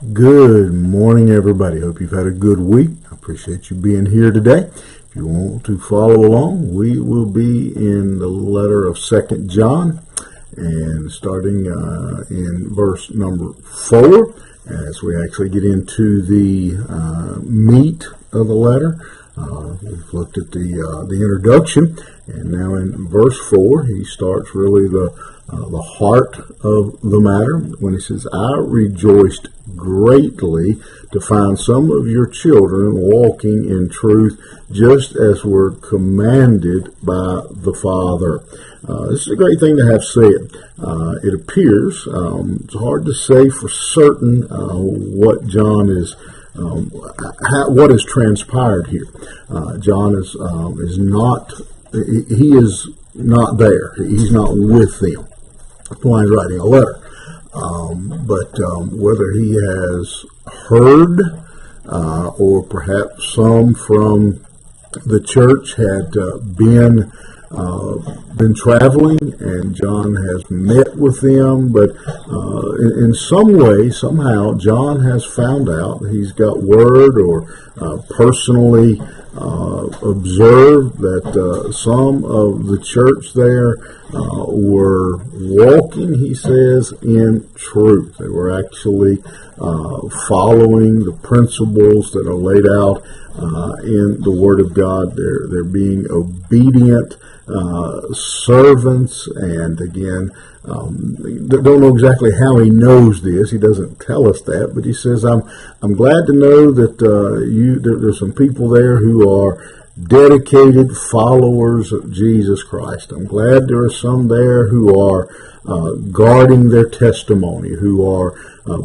Good morning, everybody. Hope you've had a good week. I appreciate you being here today. If you want to follow along, we will be in the letter of 2 John, and starting in verse number 4, as we actually get into the meat of the letter. We've looked at the introduction, and now in verse 4, he starts really the heart of the matter when he says, "I rejoiced greatly to find some of your children walking in truth, just as were commanded by the Father." This is a great thing to have said. It appears it's hard to say for certain what John is. What has transpired here? John is not. He is not there. He's not with them. That's why he's writing a letter. But whether he has heard, or perhaps some from the church had been traveling, and John has met with them, but in some way, somehow, John has found out, he's got word or personally observed that some of the church there were walking, he says, in truth. They were actually following the principles that are laid out in the Word of God. They're being obedient servants, and again, don't know exactly how he knows this. He doesn't tell us that, but he says, "I'm glad to know that there's some people there who are dedicated followers of Jesus Christ. I'm glad there are some there who are guarding their testimony, who are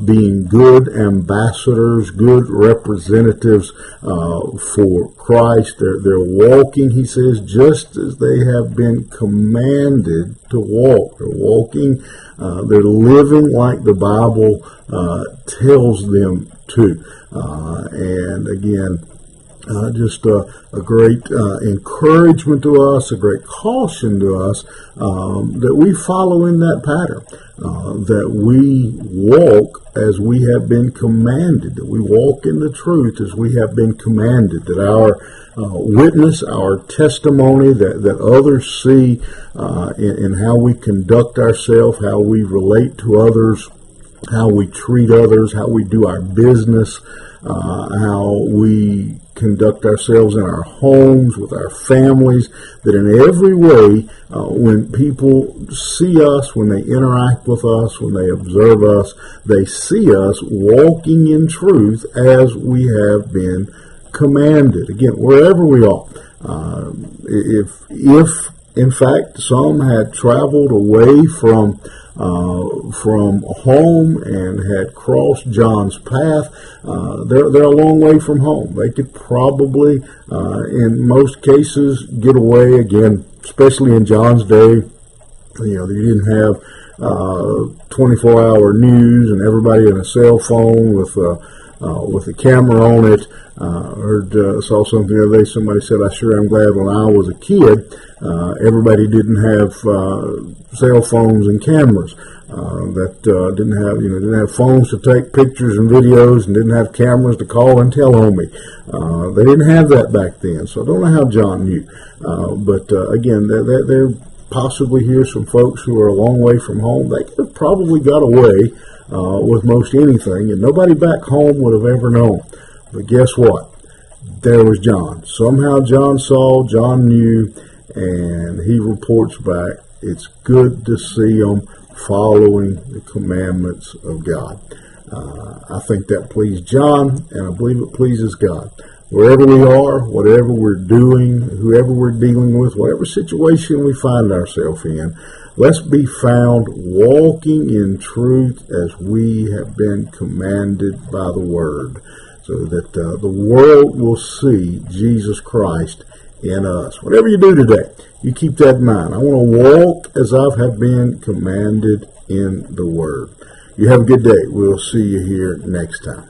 being good ambassadors, good representatives for Christ. They're walking," he says, "just as they have been commanded to walk." They're walking, they're living like the Bible tells them to. And again, just a great encouragement to us, a great caution to us, that we follow in that pattern, that we walk as we have been commanded, that we walk in the truth as we have been commanded, that our witness, our testimony, that others see in how we conduct ourselves, how we relate to others, how we treat others, how we do our business, how we conduct ourselves in our homes, with our families, that in every way, when people see us, when they interact with us, when they observe us, they see us walking in truth as we have been commanded. Again, wherever we are, if in fact some had traveled away from home and had crossed John's path, they're a long way from home. They could probably, in most cases, get away. Again, especially in John's day, you didn't have 24-hour news and everybody in a cell phone with a camera on it. Saw something the other day. Somebody said, "I sure am glad when I was a kid, everybody didn't have cell phones and cameras. Didn't have phones to take pictures and videos, and didn't have cameras to call and tell on me. They didn't have that back then, so I don't know how John knew. But again, there possibly here some folks who are a long way from home. They could have probably got away with most anything, and nobody back home would have ever known. But guess what? There was John. Somehow John saw, John knew, and he reports back. It's good to see them following the commandments of God. I think that pleased John, and I believe it pleases God. Wherever we are, whatever we're doing, whoever we're dealing with, whatever situation we find ourselves in, let's be found walking in truth as we have been commanded by the Word, so that the world will see Jesus Christ in us. Whatever you do today, you keep that in mind. I want to walk as I have been commanded in the Word. You have a good day. We'll see you here next time.